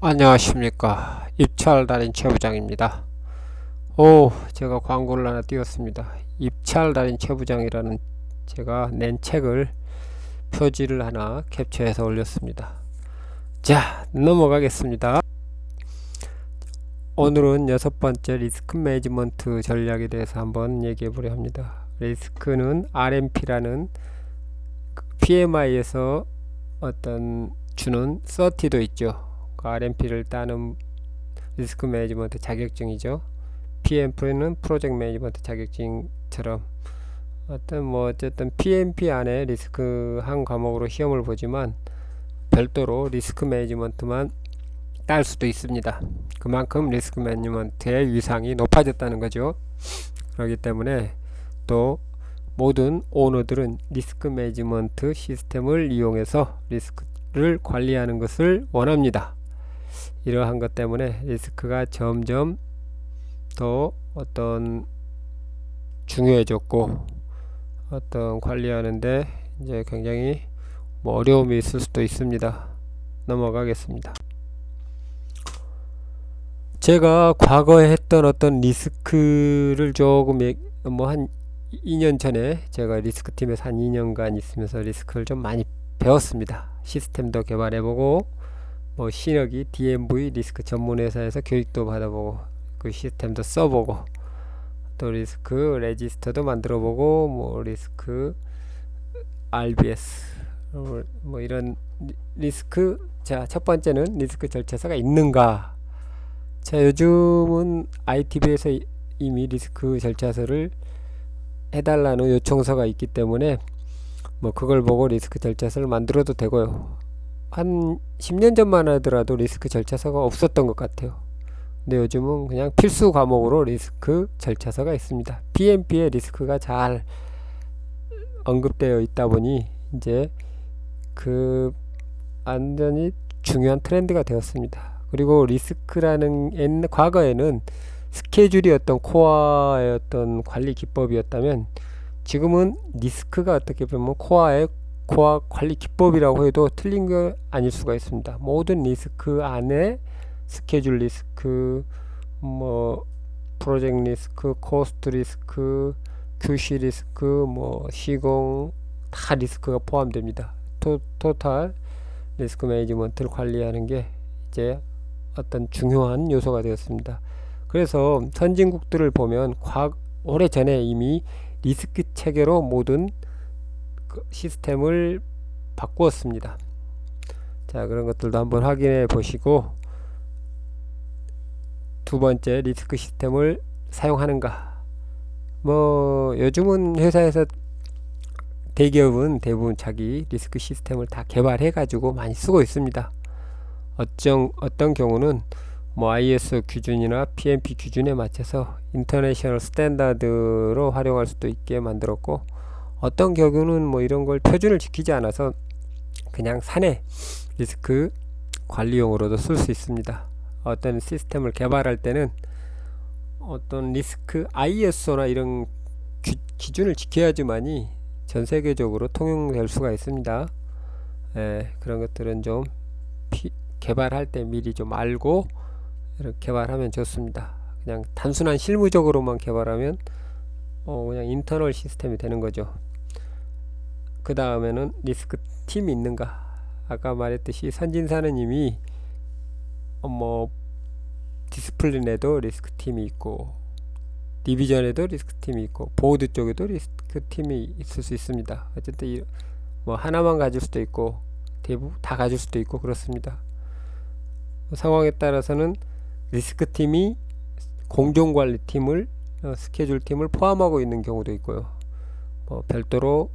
안녕하십니까. 입찰 달인 최부장입니다. 제가 광고를 하나 띄웠습니다. 입찰 달인 최부장이라는 제가 낸 책을 표지를 하나 캡처해서 올렸습니다. 자, 넘어가겠습니다. 오늘은 6번째 리스크 매니지먼트 전략에 대해서 한번 얘기해 보려 합니다. 리스크는 RMP라는 PMI에서 어떤 주는 30도 있죠. RMP를 따는 리스크 매니지먼트 자격증이죠. PMP는 프로젝트 매니지먼트 자격증처럼 어쨌든 PMP 안에 리스크 한 과목으로 시험을 보지만 별도로 리스크 매니지먼트만 딸 수도 있습니다. 그만큼 리스크 매니지먼트의 위상이 높아졌다는 거죠. 그렇기 때문에 또 모든 오너들은 리스크 매니지먼트 시스템을 이용해서 리스크를 관리하는 것을 원합니다. 이러한 것 때문에 리스크가 점점 더 중요해졌고 관리하는데 이제 굉장히 어려움이 있을 수도 있습니다. 넘어가겠습니다. 제가 과거에 했던 리스크를 조금 한 2년 전에 제가 리스크 팀에서 한 2년간 있으면서 리스크를 좀 많이 배웠습니다. 시스템도 개발해보고 신혁이 DMV 리스크 전문회사에서 교육도 받아보고 그 시스템도 써보고 또 리스크 레지스터도 만들어보고 리스크 RBS 이런 리스크. 자, 첫 번째는 리스크 절차서가 있는가. 자, 요즘은 ITB에서 이미 리스크 절차서를 해달라는 요청서가 있기 때문에 그걸 보고 리스크 절차서를 만들어도 되고요. 한 10년 전만 하더라도 리스크 절차서가 없었던 것 같아요. 근데 요즘은 그냥 필수 과목으로 리스크 절차서가 있습니다. PMP에 리스크가 잘 언급되어 있다 보니 이제 완전히 중요한 트렌드가 되었습니다. 그리고 리스크라는 과거에는 스케줄이 코어의 관리 기법이었다면 지금은 리스크가 어떻게 보면 코어 관리 기법이라고 해도 틀린 거 아닐 수가 있습니다. 모든 리스크 안에 스케줄 리스크, 프로젝트 리스크, 코스트 리스크, QC 리스크, 시공 다 리스크가 포함됩니다. 토탈 리스크 매니지먼트를 관리하는 게 이제 중요한 요소가 되었습니다. 그래서 선진국들을 보면 오래전에 이미 리스크 체계로 모든 시스템을 바꾸었습니다. 자, 그런 것들도 한번 확인해 보시고, 두 번째, 리스크 시스템을 사용하는가. 요즘은 회사에서 대기업은 대부분 자기 리스크 시스템을 다 개발해 가지고 많이 쓰고 있습니다. 어떤 경우는 ISO 기준이나 PMP 기준에 맞춰서 인터내셔널 스탠다드로 활용할 수도 있게 만들었고, 어떤 경우는 이런 걸 표준을 지키지 않아서 그냥 사내 리스크 관리용으로도 쓸 수 있습니다. 어떤 시스템을 개발할 때는 어떤 리스크 ISO나 이런 기준을 지켜야지만이 전 세계적으로 통용될 수가 있습니다. 그런 것들은 좀 개발할 때 미리 좀 알고 이렇게 개발하면 좋습니다. 그냥 단순한 실무적으로만 개발하면 그냥 인터널 시스템이 되는 거죠. 그 다음에는 리스크 팀이 있는가. 아까 말했듯이 선진사는 이미 디스플린에도 리스크 팀이 있고 디비전에도 리스크 팀이 있고 보드 쪽에도 리스크 팀이 있을 수 있습니다. 어쨌든 하나만 가질 수도 있고 대부분 다 가질 수도 있고 그렇습니다. 상황에 따라서는 리스크 팀이 공정관리 팀을 스케줄 팀을 포함하고 있는 경우도 있고요. 별도로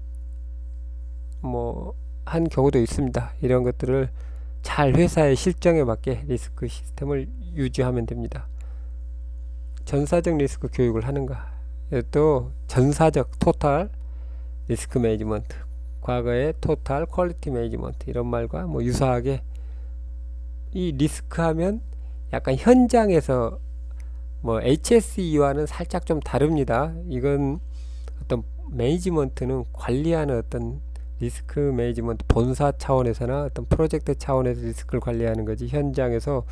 한 경우도 있습니다. 이런 것들을 잘 회사의 실정에 맞게 리스크 시스템을 유지하면 됩니다. 전사적 리스크 교육을 하는가. 또 전사적 토탈 리스크 매니지먼트, 과거의 토탈 퀄리티 매니지먼트 이런 말과 유사하게 이 리스크 하면 약간 현장에서 HSE와는 살짝 좀 다릅니다. 이건 매니지먼트는 관리하는 리스크 매니지먼트 본사 차원에서나 어떤 프로젝트 차원에서 리스크를 관리하는 거지, 현장에서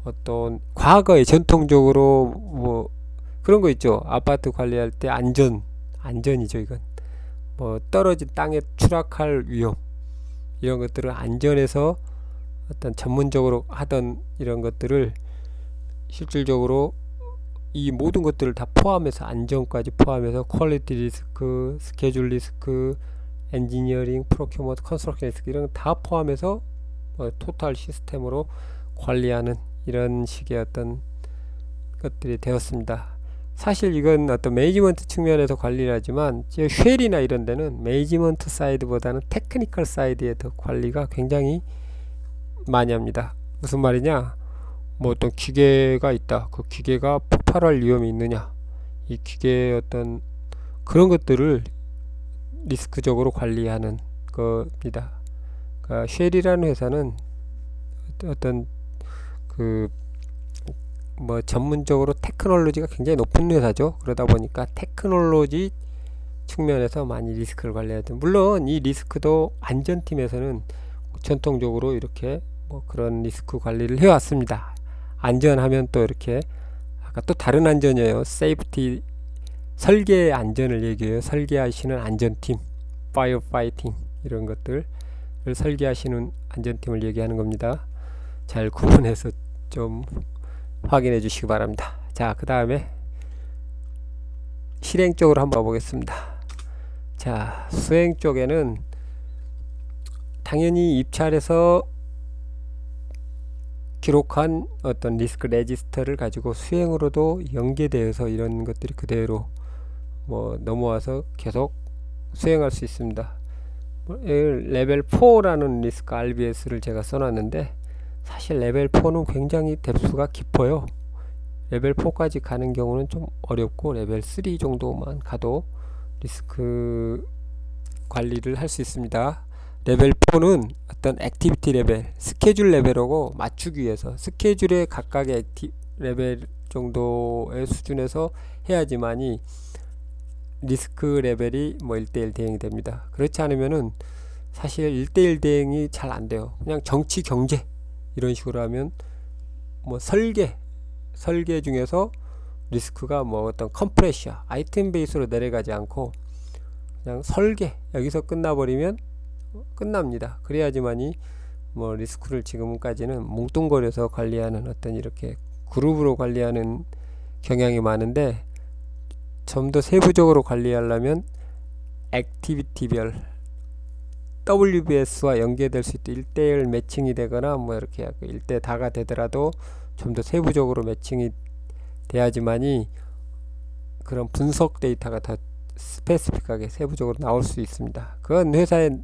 어떤 과거에 전통적으로 뭐 그런 거 있죠. 아파트 관리할 때 안전이죠. 이건 뭐 떨어진 땅에 추락할 위험, 이런 것들을 안전에서 어떤 전문적으로 하던 이런 것들을 실질적으로 이 모든 것들을 다 포함해서, 안전까지 포함해서 퀄리티 리스크, 스케줄 리스크, 엔지니어링, 프로큐먼트, 컨스트럭션 리스크, 이런 거 다 포함해서 토탈 시스템으로 관리하는 이런 식의 어떤 것들이 되었습니다. 사실 이건 어떤 매니지먼트 측면에서 관리를 하지만 쉘이나 이런 데는 매니지먼트 사이드보다는 테크니컬 사이드에 더 관리가 굉장히 많이 합니다. 무슨 말이냐, 뭐 어떤 기계가 있다, 그 기계가 폭발할 위험이 있느냐, 이 기계의 어떤 그런 것들을 리스크적으로 관리하는 겁니다. 그러니까 쉘이라는 회사는 어떤 그 뭐 전문적으로 테크놀로지가 굉장히 높은 회사죠. 그러다 보니까 테크놀로지 측면에서 많이 리스크를 관리해야 돼요. 물론 이 리스크도 안전팀에서는 전통적으로 이렇게 뭐 그런 리스크 관리를 해왔습니다. 안전하면 또 이렇게 아까 또 다른 안전이에요. 세이프티, 설계 안전을 얘기해요. 설계하시는 안전팀, 파이어 파이팅, 이런 것들을 설계하시는 안전팀을 얘기하는 겁니다. 잘 구분해서 좀 확인해 주시기 바랍니다. 자, 그 다음에 실행 쪽으로 한번 보겠습니다. 자, 수행 쪽에는 당연히 입찰에서 기록한 어떤 리스크 레지스터를 가지고 수행으로도 연계되어서 이런 것들이 그대로 뭐 넘어와서 계속 수행할 수 있습니다. 레벨 4라는 리스크 RBS를 제가 써놨는데, 사실 레벨 4는 굉장히 뎁스가 깊어요. 레벨 4까지 가는 경우는 좀 어렵고, 레벨 3 정도만 가도 리스크 관리를 할 수 있습니다. 레벨 4는 어떤 액티비티 레벨, 스케줄 레벨하고 맞추기 위해서 스케줄의 각각의 레벨 정도의 수준에서 해야지만이 리스크 레벨이 뭐 1대1 대응이 됩니다. 그렇지 않으면은 사실 1대1 대응이 잘 안 돼요. 그냥 정치 경제 이런 식으로 하면, 뭐 설계 중에서 리스크가 뭐 어떤 컴프레셔, 아이템 베이스로 내려가지 않고 그냥 설계 여기서 끝나버리면 끝납니다. 그래야지만이 뭐 리스크를 지금까지는 뭉뚱거려서 관리하는 어떤 이렇게 그룹으로 관리하는 경향이 많은데, 좀 더 세부적으로 관리하려면 액티비티별 WBS와 연계될 수 있도록 1대1 매칭이 되거나 뭐 이렇게 1대 다가 되더라도 좀 더 세부적으로 매칭이 돼야지만이 그런 분석 데이터가 더 스페시픽하게 세부적으로 나올 수 있습니다. 그건 회사의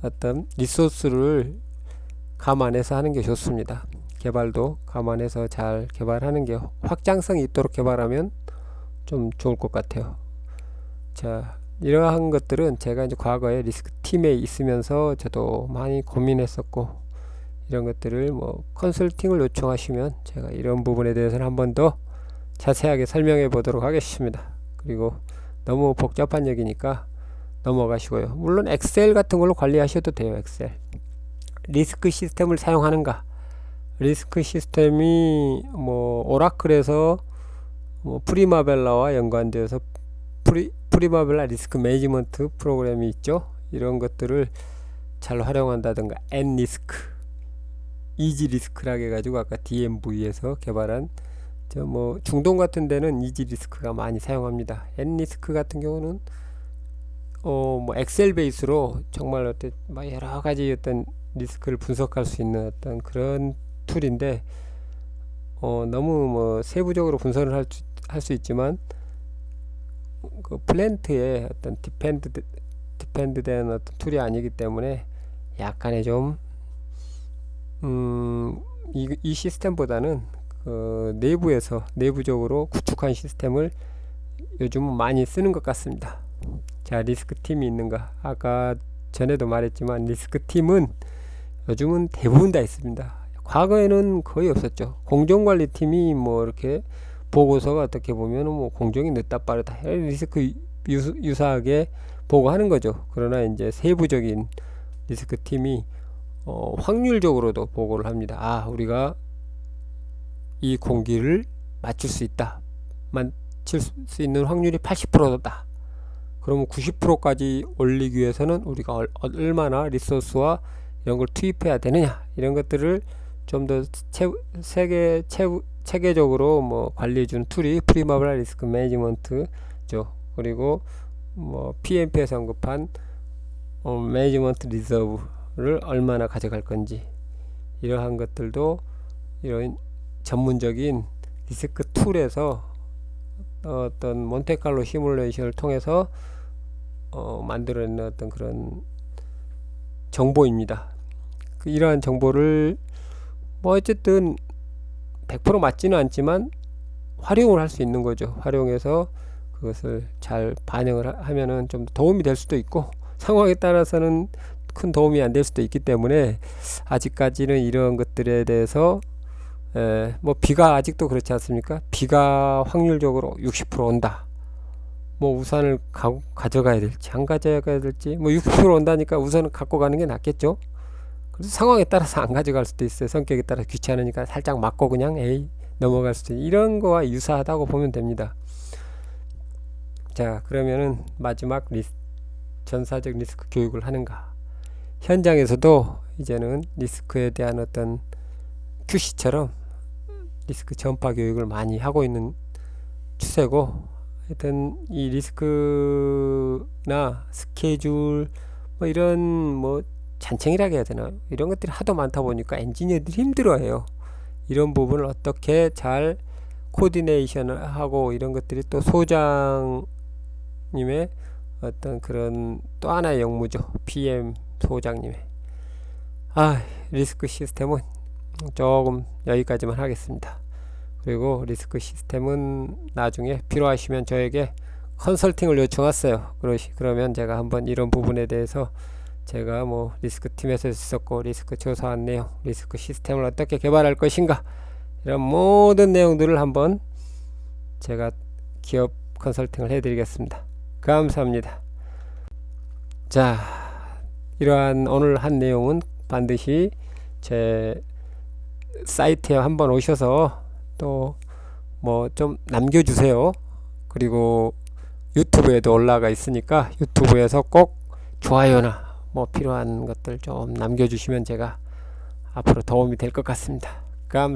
어떤 리소스를 감안해서 하는 게 좋습니다. 개발도 감안해서 잘 개발하는 게, 확장성이 있도록 개발하면 좀 좋을 것 같아요. 자, 이러한 것들은 제가 이제 과거에 리스크 팀에 있으면서 저도 많이 고민했었고, 이런 것들을 뭐 컨설팅을 요청하시면 제가 이런 부분에 대해서는 한 번 더 자세하게 설명해 보도록 하겠습니다. 그리고 너무 복잡한 얘기니까 넘어가시고요. 물론 엑셀 같은 걸로 관리하셔도 돼요. 엑셀. 리스크 시스템을 사용하는가? 리스크 시스템이 뭐 오라클에서 뭐 프리마벨라와 연관되어서 프리마벨라 리스크 매니지먼트 프로그램이 있죠. 이런 것들을 잘 활용한다든가, N리스크, 이지리스크라고 해가지고 아까 DMV에서 개발한 뭐 중동 같은 데는 이지리스크가 많이 사용합니다. N리스크 같은 경우는 뭐 엑셀 베이스로 정말 어떤 여러 가지 어떤 리스크를 분석할 수 있는 어떤 그런 툴인데, 너무 뭐 세부적으로 분석을 할 수 있지만 그 플랜트의 어떤 디펜드된 어떤 툴이 아니기 때문에 약간의 좀 이 시스템보다는 그 내부적으로 구축한 시스템을 요즘은 많이 쓰는 것 같습니다. 자, 리스크 팀이 있는가? 아까 전에도 말했지만 리스크 팀은 요즘은 대부분 다 있습니다. 과거에는 거의 없었죠. 공정관리 팀이 뭐 이렇게 보고서가 어떻게 보면 뭐 공정이 늦다 빠르다, 리스크 유사하게 보고하는 거죠. 그러나 이제 세부적인 리스크 팀이 확률적으로도 보고를 합니다. 아, 우리가 이 공기를 맞출 수 있다. 맞출 수 있는 확률이 80%다. 그러면 90%까지 올리기 위해서는 우리가 얼마나 리소스와 이런 걸 투입해야 되느냐, 이런 것들을 좀 더 체계적으로 뭐 관리해주는 툴이 프리마브라 리스크 매니지먼트죠. 그리고 뭐 PMP에서 언급한 매니지먼트 리저브를 얼마나 가져갈 건지, 이러한 것들도 이런 전문적인 리스크 툴에서 어떤 몬테칼로 시뮬레이션을 통해서 만들어낸 어떤 그런 정보입니다. 이러한 정보를 뭐 어쨌든 100% 맞지는 않지만 활용을 할 수 있는 거죠. 활용해서 그것을 잘 반영을 하면은 좀 도움이 될 수도 있고, 상황에 따라서는 큰 도움이 안 될 수도 있기 때문에 아직까지는 이런 것들에 대해서 뭐 비가 아직도 그렇지 않습니까? 비가 확률적으로 60% 온다. 뭐 우산을 가져가야 될지 안 가져가야 될지, 뭐 60% 온다니까 우산을 갖고 가는 게 낫겠죠. 그래서 상황에 따라서 안 가져갈 수도 있어요. 성격에 따라 귀찮으니까 살짝 맞고 그냥 넘어갈 수도 있어요. 이런 거와 유사하다고 보면 됩니다. 자, 그러면은 마지막 전사적 리스크 교육을 하는가. 현장에서도 이제는 리스크에 대한 어떤 QC처럼 리스크 전파 교육을 많이 하고 있는 추세고, 하여튼 이 리스크나 스케줄 뭐 이런 뭐 잔챙이라고 해야 되나, 이런 것들이 하도 많다 보니까 엔지니어들이 힘들어해요. 이런 부분을 어떻게 잘 코디네이션을 하고, 이런 것들이 또 소장님의 어떤 그런 또 하나의 역무죠. PM 소장님의 리스크 시스템은 조금 여기까지만 하겠습니다. 그리고 리스크 시스템은 나중에 필요하시면 저에게 컨설팅을 요청하세요. 그러면 제가 한번 이런 부분에 대해서 제가 뭐 리스크 팀에서 있었고 리스크 조사한 내용, 리스크 시스템을 어떻게 개발할 것인가, 이런 모든 내용들을 한번 제가 기업 컨설팅을 해드리겠습니다. 감사합니다. 자, 이러한 오늘 한 내용은 반드시 제 사이트에 한번 오셔서 또 뭐 좀 남겨주세요. 그리고 유튜브에도 올라가 있으니까 유튜브에서 꼭 좋아요나 뭐 필요한 것들 좀 남겨주시면 제가 앞으로 도움이 될 것 같습니다. 감사합니다.